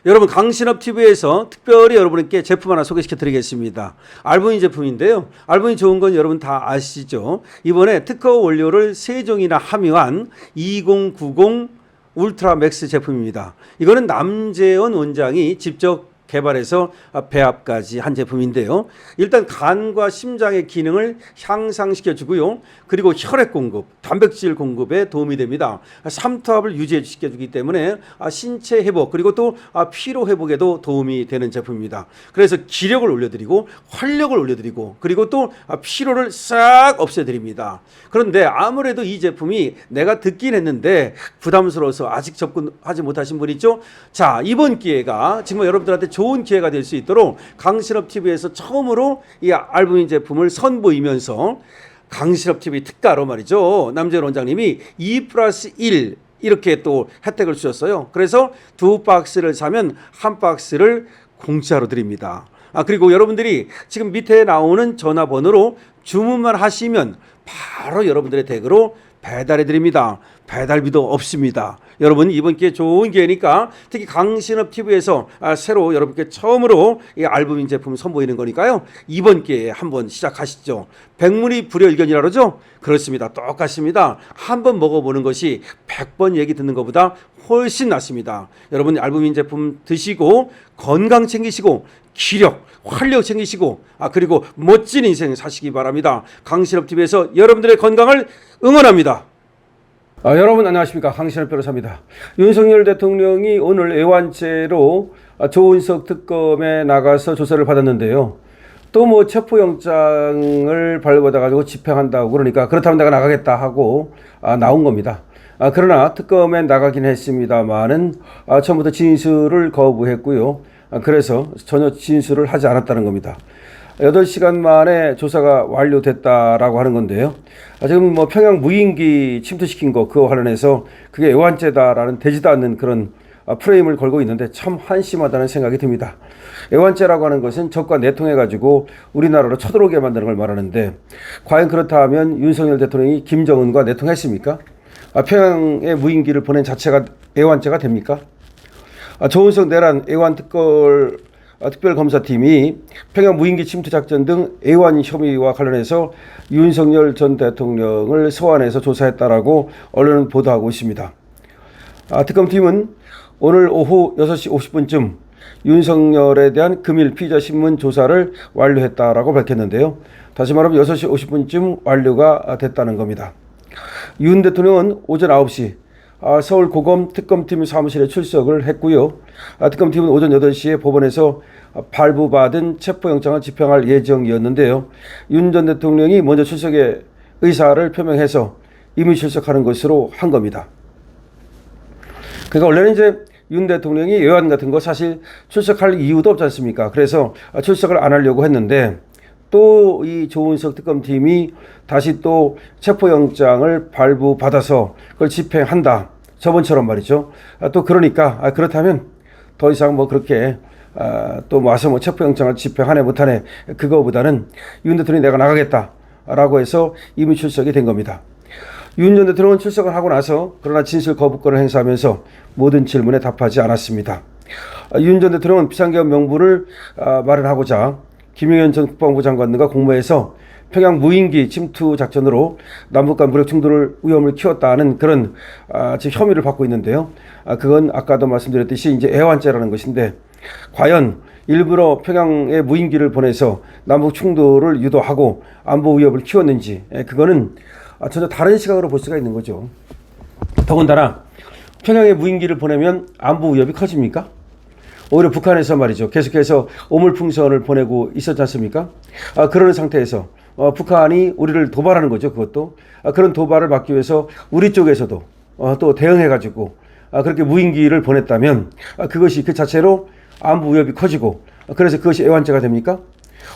여러분 강신업TV에서 특별히 여러분께 제품 하나 소개시켜 드리겠습니다. 알부인 제품인데요. 알부인 좋은 건 여러분 다 아시죠? 이번에 특허 원료를 3종이나 함유한 2090 울트라 맥스 제품입니다. 이거는 남재원 원장이 직접 개발해서 배합까지 한 제품인데요. 일단 간과 심장의 기능을 향상시켜 주고요. 그리고 혈액 공급, 단백질 공급에 도움이 됩니다. 삼투압을 유지시켜 주기 때문에 신체 회복 그리고 또 피로 회복에도 도움이 되는 제품입니다. 그래서 기력을 올려드리고 활력을 올려드리고 그리고 또 피로를 싹 없애드립니다. 그런데 아무래도 이 제품이 내가 듣긴 했는데 부담스러워서 아직 접근하지 못하신 분 있죠? 자, 이번 기회가 정말 여러분들한테 좋은 기회가 될 수 있도록 강신업TV에서 처음으로 이 알부민 제품을 선보이면서 강신업TV 특가로 말이죠. 남재원 원장님이 2+1 이렇게 또 혜택을 주셨어요. 그래서 2박스를 사면 1박스를 공짜로 드립니다. 그리고 여러분들이 지금 밑에 나오는 전화번호로 주문만 하시면 바로 여러분들의 댁으로 배달해 드립니다. 배달비도 없습니다. 여러분 이번 기회 좋은 기회니까 특히 강신업TV에서 새로 여러분께 처음으로 이 알부민 제품 선보이는 거니까요. 이번 기회에 한번 시작하시죠. 백문이 불여일견이라 그러죠? 그렇습니다. 똑같습니다. 한번 먹어보는 것이 100번 얘기 듣는 것보다 훨씬 낫습니다. 여러분 알부민 제품 드시고 건강 챙기시고 기력, 활력 챙기시고 그리고 멋진 인생 사시기 바랍니다. 강신업TV에서 여러분들의 건강을 응원합니다. 여러분 안녕하십니까, 강신업 변호사입니다. 윤석열 대통령이 오늘 애완죄로 조은석 특검에 나가서 조사를 받았는데요. 또 뭐 체포영장을 발부받아가지고 집행한다고 그러니까 그렇다면 내가 나가겠다 하고 나온 겁니다. 그러나 특검에 나가긴 했습니다만은 처음부터 진술을 거부했고요. 그래서 전혀 진술을 하지 않았다는 겁니다. 8시간 만에 조사가 완료됐다라고 하는 건데요. 지금 뭐 평양 무인기 침투시킨 거 그거 관련해서 그게 애완죄다라는 되지도 않는 그런 프레임을 걸고 있는데 참 한심하다는 생각이 듭니다. 애완죄라고 하는 것은 적과 내통해가지고 우리나라로 쳐들어오게 만드는 걸 말하는데 과연 그렇다면 윤석열 대통령이 김정은과 내통했습니까? 평양에 무인기를 보낸 자체가 애완죄가 됩니까? 조은석 내란 특별검사팀이 평양 무인기 침투 작전 등 애완 혐의와 관련해서 윤석열 전 대통령을 소환해서 조사했다라고 언론은 보도하고 있습니다. 특검팀은 오늘 오후 6시 50분쯤 윤석열에 대한 금일 피의자 신문 조사를 완료했다라고 밝혔는데요. 다시 말하면 6시 50분쯤 완료가 됐다는 겁니다. 윤 대통령은 오전 9시 서울고검 특검팀 사무실에 출석을 했고요. 특검팀은 오전 8시에 법원에서 발부받은 체포영장을 집행할 예정이었는데요. 윤 전 대통령이 먼저 출석의 의사를 표명해서 이미 출석하는 것으로 한 겁니다. 그러니까 원래는 이제 윤 대통령이 외환 같은 거 사실 출석할 이유도 없지 않습니까? 그래서 출석을 안 하려고 했는데 또 이 조은석 특검팀이 다시 또 체포영장을 발부받아서 그걸 집행한다. 저번처럼 말이죠. 또 그러니까 그렇다면 더 이상 뭐 그렇게 또 와서 뭐 체포영장을 집행하네 못하네 그거보다는 윤 대통령이 내가 나가겠다라고 해서 이미 출석이 된 겁니다. 윤 전 대통령은 출석을 하고 나서 그러나 진술 거부권을 행사하면서 모든 질문에 답하지 않았습니다. 윤 전 대통령은 비상계엄 명분을 마련하고자 김용현 전 국방부 장관과 공모해서 평양 무인기 침투 작전으로 남북 간 무력 충돌을 위험을 키웠다는 그런 지금 혐의를 받고 있는데요. 그건 아까도 말씀드렸듯이 이제 애완죄라는 것인데 과연 일부러 평양에 무인기를 보내서 남북 충돌을 유도하고 안보 위협을 키웠는지 그거는 전혀 다른 시각으로 볼 수가 있는 거죠. 더군다나 평양에 무인기를 보내면 안보 위협이 커집니까? 오히려 북한에서 말이죠. 계속해서 오물풍선을 보내고 있었지 않습니까? 그런 상태에서 북한이 우리를 도발하는 거죠. 그것도. 그런 도발을 막기 위해서 우리 쪽에서도 또 대응해가지고 그렇게 무인기를 보냈다면 그것이 그 자체로 안보 위협이 커지고 그래서 그것이 애완죄가 됩니까?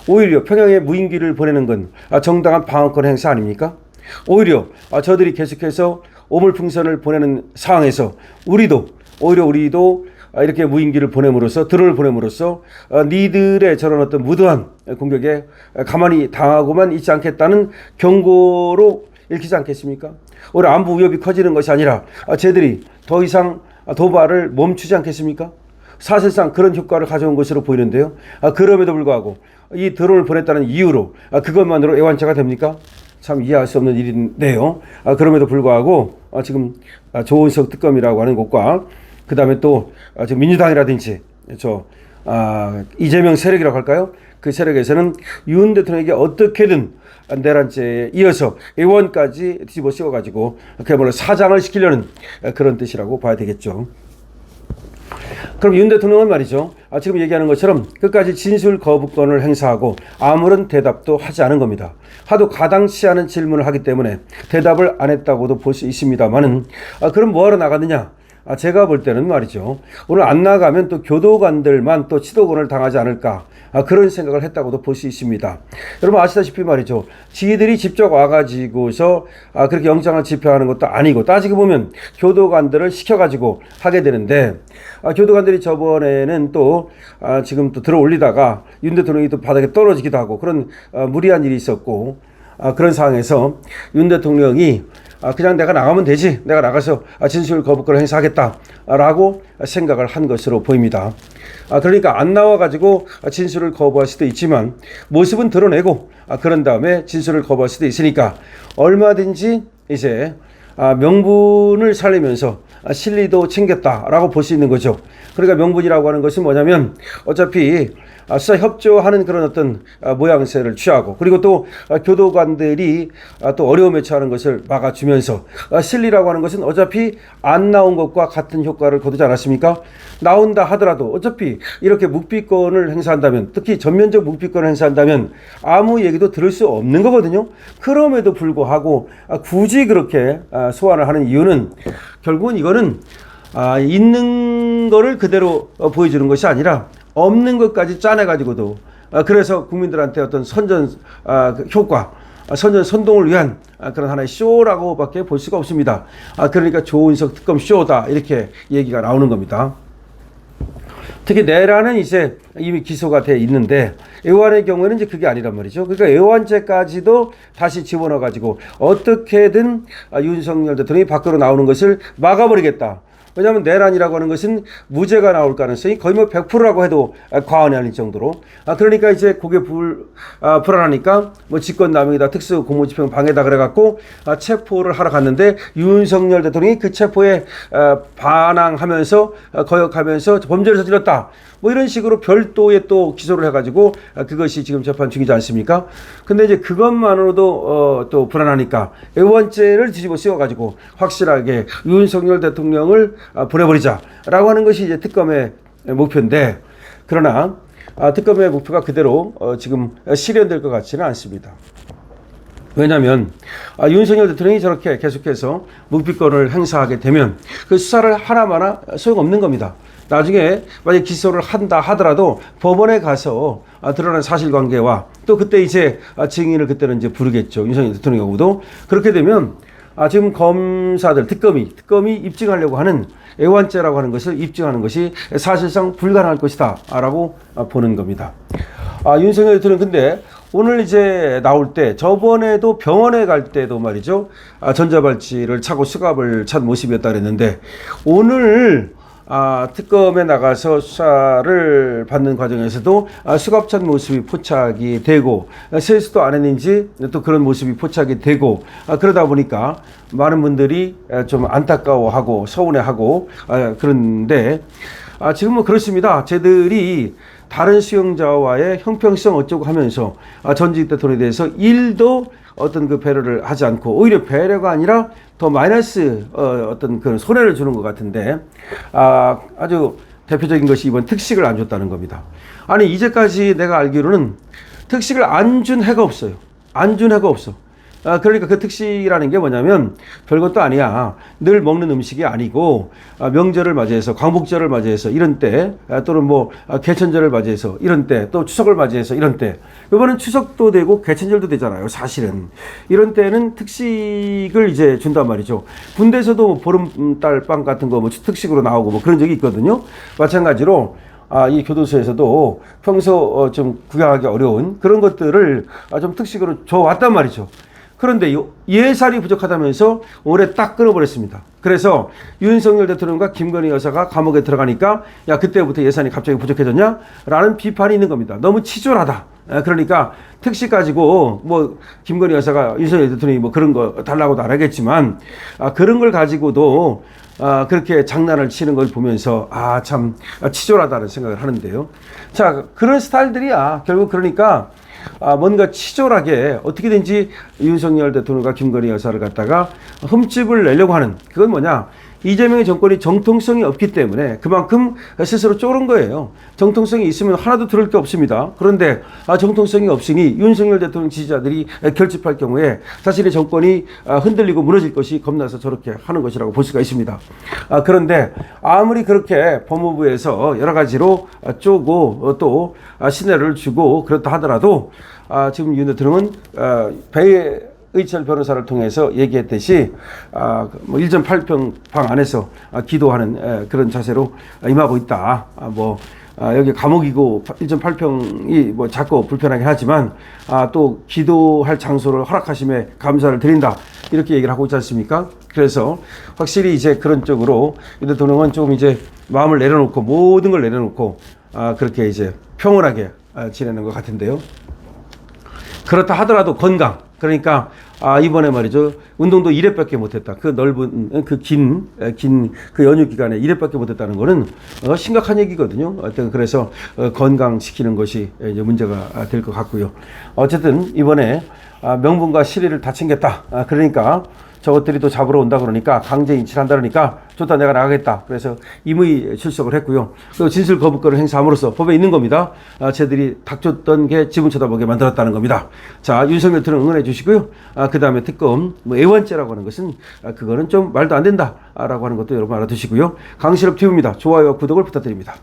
오히려 평양에 무인기를 보내는 건 정당한 방어권 행사 아닙니까? 오히려 저들이 계속해서 오물풍선을 보내는 상황에서 우리도 이렇게 무인기를 보냄으로써 드론을 보냄으로써 니들의 저런 어떤 무도한 공격에 가만히 당하고만 있지 않겠다는 경고로 읽히지 않겠습니까? 오히려 안보 위협이 커지는 것이 아니라 쟤들이 더 이상 도발을 멈추지 않겠습니까? 사실상 그런 효과를 가져온 것으로 보이는데요. 그럼에도 불구하고 이 드론을 보냈다는 이유로 그것만으로 애완체가 됩니까? 참 이해할 수 없는 일인데요. 그럼에도 불구하고 지금 조은석 특검이라고 하는 곳과 그 다음에 또 지금 민주당이라든지 이재명 세력이라고 할까요? 그 세력에서는 윤 대통령에게 어떻게든 내란죄에 이어서 의원까지 뒤집어 씌워가지고 그야말로 사장을 시키려는 그런 뜻이라고 봐야 되겠죠. 그럼 윤 대통령은 말이죠. 지금 얘기하는 것처럼 끝까지 진술 거부권을 행사하고 아무런 대답도 하지 않은 겁니다. 하도 가당치 않은 질문을 하기 때문에 대답을 안 했다고도 볼 수 있습니다만은 그럼 뭐하러 나갔느냐? 제가 볼 때는 말이죠. 오늘 안 나가면 또 교도관들만 또 치도권을 당하지 않을까. 그런 생각을 했다고도 볼 수 있습니다. 여러분 아시다시피 말이죠. 지들이 직접 와가지고서 그렇게 영장을 집행하는 것도 아니고 따지고 보면 교도관들을 시켜가지고 하게 되는데 교도관들이 저번에는 또 지금 또 들어 올리다가 윤 대통령이 또 바닥에 떨어지기도 하고 그런 무리한 일이 있었고 그런 상황에서 윤 대통령이 그냥 내가 나가면 되지. 내가 나가서 진술 거부권을 행사하겠다라고 생각을 한 것으로 보입니다. 그러니까 안 나와가지고 진술을 거부할 수도 있지만 모습은 드러내고 그런 다음에 진술을 거부할 수도 있으니까 얼마든지 이제 명분을 살리면서 실리도 챙겼다라고 볼 수 있는 거죠. 그러니까 명분이라고 하는 것은 뭐냐면 어차피 수사 협조하는 그런 어떤 모양새를 취하고 그리고 또 교도관들이 또 어려움에 처하는 것을 막아주면서 실리라고 하는 것은 어차피 안 나온 것과 같은 효과를 거두지 않았습니까? 나온다 하더라도 어차피 이렇게 묵비권을 행사한다면 특히 전면적 묵비권을 행사한다면 아무 얘기도 들을 수 없는 거거든요. 그럼에도 불구하고 굳이 그렇게 소환을 하는 이유는 결국은 이거는 있는 거를 그대로 보여주는 것이 아니라 없는 것까지 짜내가지고도 그래서 국민들한테 어떤 선전 효과, 선전 선동을 위한 그런 하나의 쇼라고밖에 볼 수가 없습니다. 그러니까 조은석 특검 쇼다 이렇게 얘기가 나오는 겁니다. 특히 내란은 이제 이미 기소가 돼 있는데 애완의 경우에는 이제 그게 아니란 말이죠. 그러니까 애완죄까지도 다시 집어넣어가지고 어떻게든 윤석열 대통령이 밖으로 나오는 것을 막아버리겠다. 왜냐하면 내란이라고 하는 것은 무죄가 나올 가능성이 거의 뭐 100%라고 해도 과언이 아닐 정도로 그러니까 이제 그게 불안하니까 뭐 직권남용이다 특수 공무집행 방해다 그래갖고 체포를 하러 갔는데 윤석열 대통령이 그 체포에 반항하면서 거역하면서 범죄를 저질렀다 뭐 이런 식으로 별도의 또 기소를 해가지고 그것이 지금 재판 중이지 않습니까? 근데 이제 그것만으로도 또 불안하니까 애원죄를 뒤집어 씌워가지고 확실하게 윤석열 대통령을 보내버리자라고 하는 것이 이제 특검의 목표인데 그러나 특검의 목표가 그대로 지금 실현될 것 같지는 않습니다. 왜냐하면 윤석열 대통령이 저렇게 계속해서 묵비권을 행사하게 되면 그 수사를 하나마나 소용없는 겁니다. 나중에 만약 기소를 한다 하더라도 법원에 가서 드러난 사실관계와 또 그때 이제 증인을 그때는 이제 부르겠죠. 윤석열 대통령 경우도 그렇게 되면 지금 검사들 특검이 입증하려고 하는 애완죄라고 하는 것을 입증하는 것이 사실상 불가능할 것이다 라고 보는 겁니다. 윤석열 대통령 근데 오늘 이제 나올 때 저번에도 병원에 갈 때도 말이죠. 전자발찌를 차고 수갑을 찬 모습이었다 그랬는데 오늘 특검에 나가서 수사를 받는 과정에서도 수갑 찬 모습이 포착이 되고 세수도 안 했는지 또 그런 모습이 포착이 되고 그러다 보니까 많은 분들이 좀 안타까워하고 서운해하고 그런데 지금 뭐 그렇습니다. 쟤들이 다른 수용자와의 형평성 어쩌고 하면서 전직 대통령에 대해서 일도 어떤 그 배려를 하지 않고 오히려 배려가 아니라 더 마이너스 어떤 그런 손해를 주는 것 같은데 아주 대표적인 것이 이번 특식을 안 줬다는 겁니다. 아니 이제까지 내가 알기로는 특식을 안 준 해가 없어요. 안 준 해가 없어. 그러니까 그 특식이라는 게 뭐냐면 별것도 아니야. 늘 먹는 음식이 아니고 명절을 맞이해서 광복절을 맞이해서 이런 때 또는 뭐 개천절을 맞이해서 이런 때 또 추석을 맞이해서 이런 때 이번엔 추석도 되고 개천절도 되잖아요. 사실은 이런 때는 특식을 이제 준단 말이죠. 군대에서도 뭐 보름달 빵 같은 거 뭐 특식으로 나오고 뭐 그런 적이 있거든요. 마찬가지로 이 교도소에서도 평소 좀 구경하기 어려운 그런 것들을 좀 특식으로 줘왔단 말이죠. 그런데 예산이 부족하다면서 올해 딱 끊어버렸습니다. 그래서 윤석열 대통령과 김건희 여사가 감옥에 들어가니까 야 그때부터 예산이 갑자기 부족해졌냐? 라는 비판이 있는 겁니다. 너무 치졸하다. 그러니까 특시 가지고 뭐 김건희 여사가 윤석열 대통령이 뭐 그런 거 달라고도 안 하겠지만 그런 걸 가지고도 그렇게 장난을 치는 걸 보면서 참 치졸하다는 생각을 하는데요. 자, 그런 스타일들이야. 결국 그러니까 뭔가 치졸하게 어떻게든지 윤석열 대통령과 김건희 여사를 갖다가 흠집을 내려고 하는, 그건 뭐냐, 이재명의 정권이 정통성이 없기 때문에 그만큼 스스로 쫄은 거예요. 정통성이 있으면 하나도 들을 게 없습니다. 그런데 정통성이 없으니 윤석열 대통령 지지자들이 결집할 경우에 자신의 정권이 흔들리고 무너질 것이 겁나서 저렇게 하는 것이라고 볼 수가 있습니다. 그런데 아무리 그렇게 법무부에서 여러 가지로 쪼고 또 신뢰를 주고 그렇다 하더라도 지금 윤 대통령은 의철 변호사를 통해서 얘기했듯이 뭐 1.8평 방 안에서 기도하는 그런 자세로 임하고 있다. 여기 감옥이고 1.8평이 뭐 작고 불편하긴 하지만 또 기도할 장소를 허락하심에 감사를 드린다. 이렇게 얘기를 하고 있지 않습니까? 그래서 확실히 이제 그런 쪽으로 윤 대통령은 조금 이제 마음을 내려놓고 모든 걸 내려놓고 그렇게 이제 평온하게 지내는 것 같은데요. 그렇다 하더라도 건강. 그러니까 이번에 말이죠, 운동도 1회밖에 못했다. 그 넓은 긴 그 연휴 기간에 1회밖에 못했다는 거는 심각한 얘기거든요. 그래서 건강 지키는 것이 이제 문제가 될 것 같고요. 어쨌든 이번에 명분과 실의를 다 챙겼다. 그러니까 저것들이 또 잡으러 온다 그러니까 강제 인출한다 그러니까 좋다, 내가 나가겠다. 그래서 임의 출석을 했고요. 또 진술 거부권을 행사함으로써 법에 있는 겁니다. 쟤들이 닥쳤던 게 지분 쳐다보게 만들었다는 겁니다. 자, 윤석열 대통령 응원해 주시고요. 그 다음에 특검 애원죄라고 하는 것은 그거는 좀 말도 안 된다라고 하는 것도 여러분 알아두시고요. 강실업 TV입니다. 좋아요와 구독을 부탁드립니다.